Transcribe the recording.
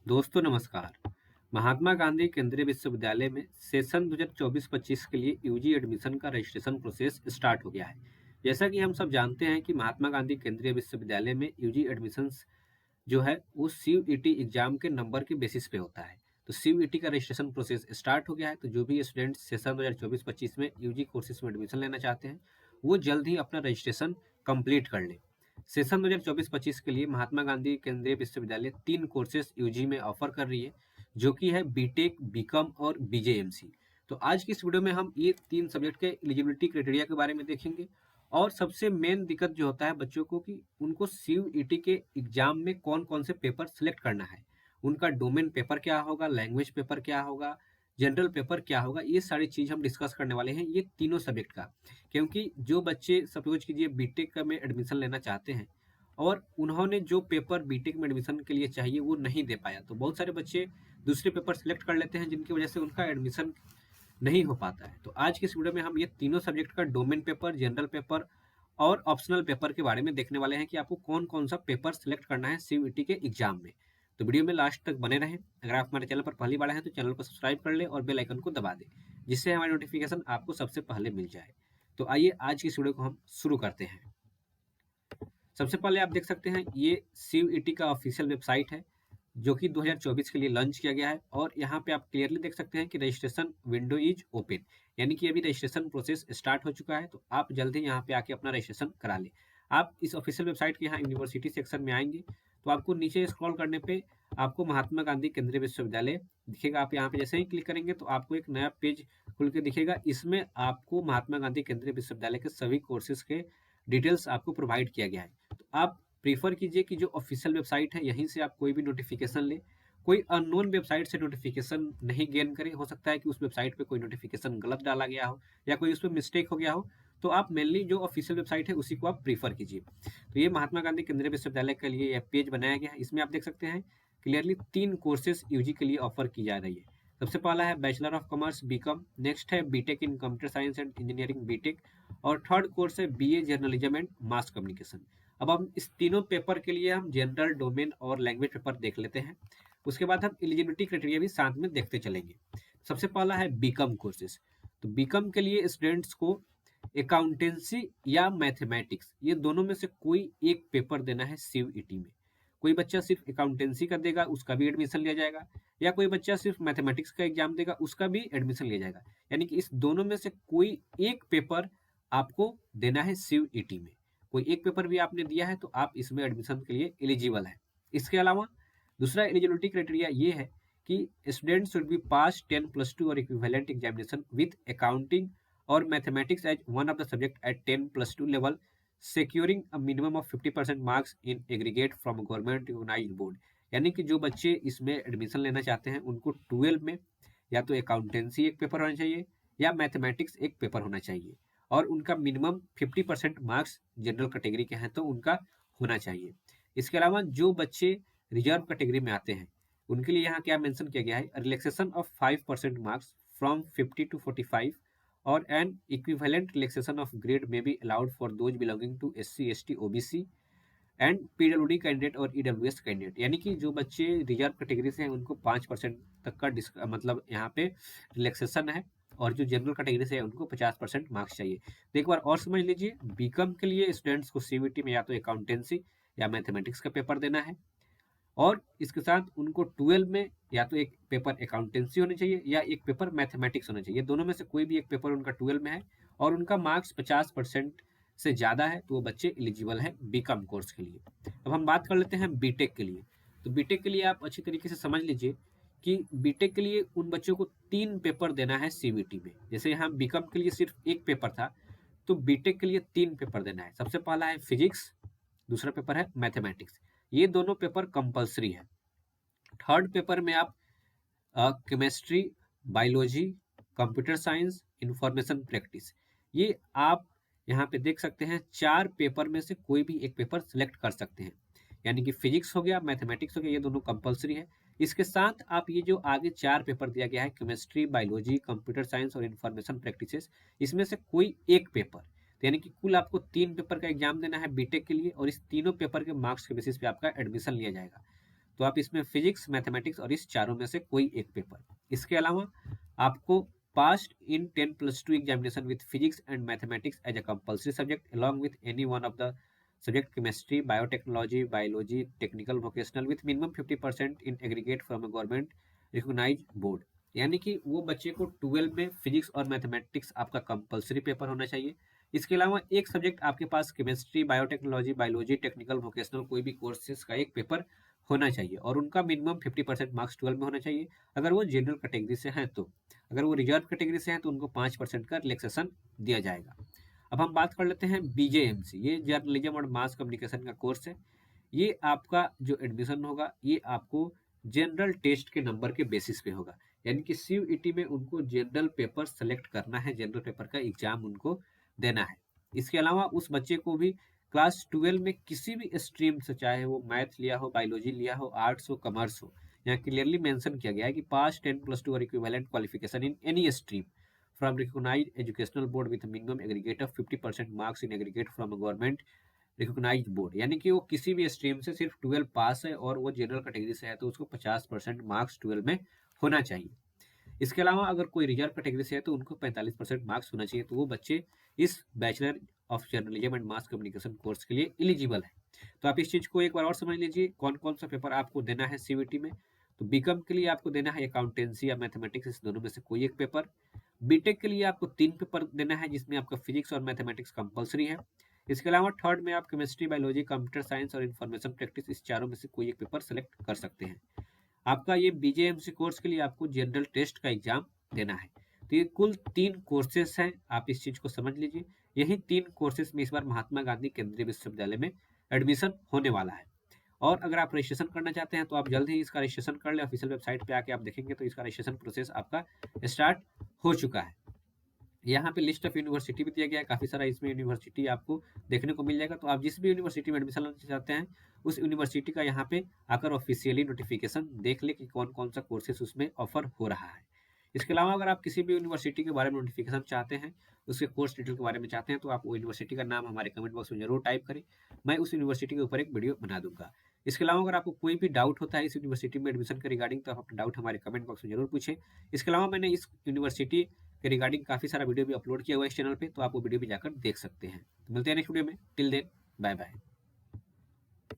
दोस्तों नमस्कार। महात्मा गांधी केंद्रीय विश्वविद्यालय में सेशन 2024-25 के लिए यूजी एडमिशन का रजिस्ट्रेशन प्रोसेस स्टार्ट हो गया है। जैसा कि हम सब जानते हैं कि महात्मा गांधी केंद्रीय विश्वविद्यालय में यूजी एडमिशन्स जो है वो सीयूईटी एग्जाम के नंबर के बेसिस पे होता है। तो सीयूईटी का रजिस्ट्रेशन प्रोसेस स्टार्ट हो गया है। तो जो भी स्टूडेंट सेशन 2024-25 में यूजी कोर्सेज में एडमिशन लेना चाहते हैं वो जल्द ही अपना रजिस्ट्रेशन कंप्लीट कर लें। सेशन 2024-25 के लिए महात्मा गांधी केंद्रीय विश्वविद्यालय 3 कोर्सेज यूजी में ऑफर कर रही है, जो कि है बीटेक, बीकॉम और बीजेएमसी। तो आज की इस वीडियो में हम ये 3 सब्जेक्ट के एलिजिबिलिटी क्राइटेरिया के बारे में देखेंगे और सबसे मेन दिक्कत जो होता है बच्चों को कि उनको सीयूईटी के एग्जाम में कौन-कौन से पेपर सेलेक्ट करना है। उनका डोमेन पेपर क्या होगा, लैंग्वेज पेपर क्या होगा, जनरल पेपर क्या होगा, ये सारी चीज़ हम डिस्कस करने वाले हैं ये तीनों सब्जेक्ट का। क्योंकि जो बच्चे सपोज कीजिए बीटेक का में एडमिशन लेना चाहते हैं और उन्होंने जो पेपर बीटेक में एडमिशन के लिए चाहिए वो नहीं दे पाया, तो बहुत सारे बच्चे दूसरे पेपर सेलेक्ट कर लेते हैं जिनकी वजह से उनका एडमिशन नहीं हो पाता है। तो आज की इस वीडियो में हम ये तीनों सब्जेक्ट का डोमेन पेपर, जनरल पेपर और ऑप्शनल पेपर के बारे में देखने वाले हैं कि आपको कौन-कौन सा पेपर सेलेक्ट करना है सीयूईटी के एग्जाम में। तो वीडियो में लास्ट तक बने रहें। अगर आप हमारे चैनल पर पहली बार आए हैं तो चैनल को सब्सक्राइब कर लें और बेल आइकन को दबा दें, जिससे हमारी नोटिफिकेशन आपको सबसे पहले मिल जाए। तो आइए आज की इस वीडियो को हम शुरू करते हैं। सबसे पहले आप देख सकते हैं ये सीयूईटी का ऑफिशियल वेबसाइट है, जो कि 2024 के लिए लॉन्च किया गया है और यहाँ पे आप क्लियरली देख सकते हैं कि रजिस्ट्रेशन विंडो इज ओपन, यानी कि अभी रजिस्ट्रेशन प्रोसेस स्टार्ट हो चुका है। तो आप जल्दी यहाँ पे आके अपना रजिस्ट्रेशन करा लें। आप इस ऑफिशियल वेबसाइट के यहाँ यूनिवर्सिटी सेक्शन में आएंगे तो आपको नीचे स्क्रॉल करने पे आपको महात्मा गांधी केंद्रीय विश्वविद्यालय दिखेगा। आप यहाँ पे जैसे ही क्लिक करेंगे तो आपको एक नया पेज खुल के दिखेगा। इसमें आपको महात्मा गांधी केंद्रीय विश्वविद्यालय के सभी कोर्सेज के डिटेल्स आपको प्रोवाइड किया गया है। तो आप प्रीफर कीजिए कि जो ऑफिशियल वेबसाइट है यहीं से आप कोई भी नोटिफिकेशन लें। कोई अननोन वेबसाइट से नोटिफिकेशन नहीं गेन करें। हो सकता है कि उस वेबसाइट पे कोई नोटिफिकेशन गलत डाला गया हो या कोई उसमें मिस्टेक हो गया हो। तो आप मेनली जो ऑफिशियल वेबसाइट है उसी को आप प्रीफर कीजिए। तो ये महात्मा गांधी केंद्रीय विश्वविद्यालय के लिए यह पेज बनाया गया है। इसमें आप देख सकते हैं क्लियरली 3 कोर्सेज यूजी के लिए ऑफर की जा रही है। सबसे पहला है bachelor of commerce BCom, next है BTech in computer science and engineering BTech और थर्ड कोर्स है BA journalism and mass communication. अब हम इस तीनों पेपर के लिए हम जनरल, डोमेन और लैंग्वेज पेपर देख लेते हैं। उसके बाद हम एलिजिबिलिटी क्राइटेरिया भी साथ में देखते चलेंगे। सबसे पहला है बीकॉम कोर्सेज। तो बीकॉम के लिए स्टूडेंट्स को अकाउंटेंसी या मैथमेटिक्स, ये दोनों में से कोई एक पेपर देना है सीयूईटी में। कोई बच्चा सिर्फ अकाउंटेंसी का देगा, उसका भी एडमिशन लिया जाएगा, या कोई बच्चा सिर्फ मैथमेटिक्स का एग्जाम देगा, उसका भी एडमिशन लिया जाएगा। यानी कि इस दोनों में से कोई एक पेपर आपको देना है सीयूईटी में। कोई एक पेपर भी आपने दिया है तो आप इसमें एडमिशन के लिए एलिजिबल है। इसके अलावा दूसरा एलिजिबिलिटी क्राइटेरिया ये है कि स्टूडेंट शुड बी पास 10+2 और इक्विवेलेंट एग्जामिनेशन विद अकाउंटिंग और mathematics as one of the subject at 10+2 level, securing a minimum of 50% marks in aggregate from a government recognized board। यानी कि जो बच्चे इसमें एडमिशन लेना चाहते हैं उनको 12 में या तो अकाउंटेंसी एक पेपर होना चाहिए या मैथमेटिक्स एक पेपर होना चाहिए और उनका मिनिमम 50% मार्क्स जनरल कैटेगरी के हैं तो उनका होना चाहिए। इसके अलावा जो बच्चे रिजर्व कैटेगरी में आते हैं उनके लिए यहाँ क्या मेंशन किया गया है, relaxation of 5% marks from 50 to 45 or an equivalent relaxation of grade may be allowed for those belonging to SC, ST, OBC and PWD candidate और ईडब्ल्यूएस कैंडिडेट। यानी कि जो बच्चे रिजर्व कैटेगरी से हैं उनको 5% तक का मतलब यहाँ पे रिलैक्सेशन है और जो जनरल कैटेगरी से है उनको 50% मार्क्स चाहिए। तो एक बार और समझ लीजिए, बीकॉम के लिए स्टूडेंट्स को सीयूईटी में या तो अकाउंटेंसी या मैथमेटिक्स का पेपर देना है और इसके साथ उनको 12 में या तो एक पेपर अकाउंटेंसी होनी चाहिए या एक पेपर मैथमेटिक्स होना चाहिए। दोनों में से कोई भी एक पेपर उनका 12 में है और उनका मार्क्स 50% से ज़्यादा है तो वो बच्चे एलिजिबल हैं बीकॉम कोर्स के लिए। अब हम बात कर लेते हैं बीटेक के लिए। तो बीटेक के लिए आप अच्छी तरीके से समझ लीजिए कि बीटेक के लिए उन बच्चों को 3 पेपर देना है सीयूईटी में। जैसे यहाँ बीकॉम के लिए सिर्फ एक पेपर था तो बीटेक के लिए 3 पेपर देना है। सबसे पहला है फिजिक्स, दूसरा पेपर है मैथमेटिक्स। ये दोनों पेपर कंपलसरी है। थर्ड पेपर में आप chemistry, biology, computer science, information practice, ये आप यहाँ पे देख सकते हैं 4 पेपर में से कोई भी एक पेपर सिलेक्ट कर सकते हैं। यानी कि फिजिक्स हो गया, मैथमेटिक्स हो गया, ये दोनों कंपलसरी है। इसके साथ आप ये जो आगे 4 पेपर दिया गया है केमिस्ट्री, बायोलॉजी, कंप्यूटर साइंस और इंफॉर्मेशन प्रैक्टिसेस, इसमें से कोई एक पेपर, तो यानी कि कुल आपको 3 पेपर का एग्जाम देना है बीटेक के लिए और इस तीनों पेपर के मार्क्स के बेसिस पे आपका एडमिशन लिया जाएगा। तो आप इसमें फिजिक्स, मैथमेटिक्स और इस चारों में से कोई एक पेपर। इसके अलावा आपको passed in 10+2 examination with physics and mathematics as a compulsory subject along with any one of the subject chemistry, biotechnology, biology, technical, vocational with minimum 50% in aggregate from a government recognised board. यानी कि वो बच्चे को 12 में physics और mathematics आपका compulsory paper होना चाहिए। इसके अलावा एक सब्जेक्ट आपके पास chemistry, biotechnology, biology, technical, vocational कोई भी कोर्सेज का एक पेपर होना चाहिए और उनका मिनिमम 50% मार्क्स 12 में होना चाहिए, अगर वो जनरल कैटेगरी से हैं तो। अगर वो रिजर्व कैटेगरी से हैं तो उनको 5% का रिलैक्सेशन दिया जाएगा। अब हम बात कर लेते हैं बीजेएमसी, ये जर्नलिज्म और मास कम्युनिकेशन का कोर्स है। ये आपका जो एडमिशन होगा ये आपको जनरल टेस्ट के नंबर के बेसिस पे होगा, यानी कि सीयूईटी में उनको जनरल पेपर सेलेक्ट करना है, जनरल पेपर का एग्जाम उनको देना है। इसके अलावा उस बच्चे को भी क्लास 12 में किसी भी स्ट्रीम से, चाहे वो मैथ लिया हो, बायोलॉजी लिया हो, आर्ट्स हो, कॉमर्स हो, यहाँ क्लियरली मेंशन किया गया है कि पास 10+2 और equivalent qualification in any stream from recognised educational board with minimum aggregate of 50% marks in aggregate from a government recognised board. यानी कि वो किसी भी स्ट्रीम से सिर्फ 12 पास है और वो जनरल कैटेगरी से है तो उसको 50% मार्क्स 12 में होना चाहिए। इसके अलावा अगर कोई रिजर्व कैटेगरी से है तो उनको 45% मार्क्स होना चाहिए, तो वो बच्चे इस bachelor of journalism and mass communication course के लिए एलिजिबल है। तो आप इस चीज़ को एक बार और समझ लीजिए कौन कौन सा पेपर आपको देना है सीयूईटी में। तो बीकॉम के लिए आपको देना है अकाउंटेंसी या मैथमेटिक्स, इस दोनों में से कोई एक पेपर। बीटेक के लिए आपको 3 पेपर देना है जिसमें आपका फिजिक्स और मैथमेटिक्स कंपलसरी है। इसके अलावा थर्ड में आप केमिस्ट्री, बायोलॉजी, कंप्यूटर साइंस और इन्फॉर्मेशन प्रैक्टिस, इस चारों में से कोई एक पेपर सेलेक्ट कर सकते हैं। आपका ये बीजेएमसी कोर्स के लिए आपको जनरल टेस्ट का एग्जाम देना है। तो ये कुल 3 कोर्सेस हैं, आप इस चीज़ को समझ लीजिए। यही 3 कोर्सेस में इस बार महात्मा गांधी केंद्रीय विश्वविद्यालय में एडमिशन होने वाला है। और अगर आप रजिस्ट्रेशन करना चाहते हैं तो आप जल्द ही इसका रजिस्ट्रेशन कर लें। ऑफिशियल वेबसाइट पे आके आप देखेंगे तो इसका रजिस्ट्रेशन प्रोसेस आपका स्टार्ट हो चुका है। यहाँ पे लिस्ट ऑफ यूनिवर्सिटी भी दिया गया है, काफ़ी सारा इसमें यूनिवर्सिटी आपको देखने को मिल जाएगा। तो आप जिस भी यूनिवर्सिटी में एडमिशन लेना चाहते हैं उस यूनिवर्सिटी का यहाँ पे आकर ऑफिशियली नोटिफिकेशन देख ले कि कौन कौन सा कोर्सेस उसमें ऑफर हो रहा है। इसके अलावा अगर आप किसी भी यूनिवर्सिटी के बारे में नोटिफिकेशन चाहते हैं, उसके कोर्स डिटेल के बारे में चाहते हैं, तो आप वो यूनिवर्सिटी का नाम हमारे कमेंट बॉक्स में जरूर टाइप करें, मैं उस यूनिवर्सिटी के ऊपर एक वीडियो बना दूंगा। इसके अलावा अगर आपको कोई भी डाउट होता है इस यूनिवर्सिटी में एडमिशन के रिगार्डिंग तो आप अपना डाउट हमारे कमेंट बॉक्स में जरूर पूछें। इसके अलावा मैंने इस यूनिवर्सिटी के रिगार्डिंग काफ़ी सारा वीडियो भी अपलोड किया हुआ है इस चैनल पे, तो आप वो वीडियो भी जाकर देख सकते हैं। तो मिलते हैं नेक्स्ट वीडियो में, टिल देन बाय बाय।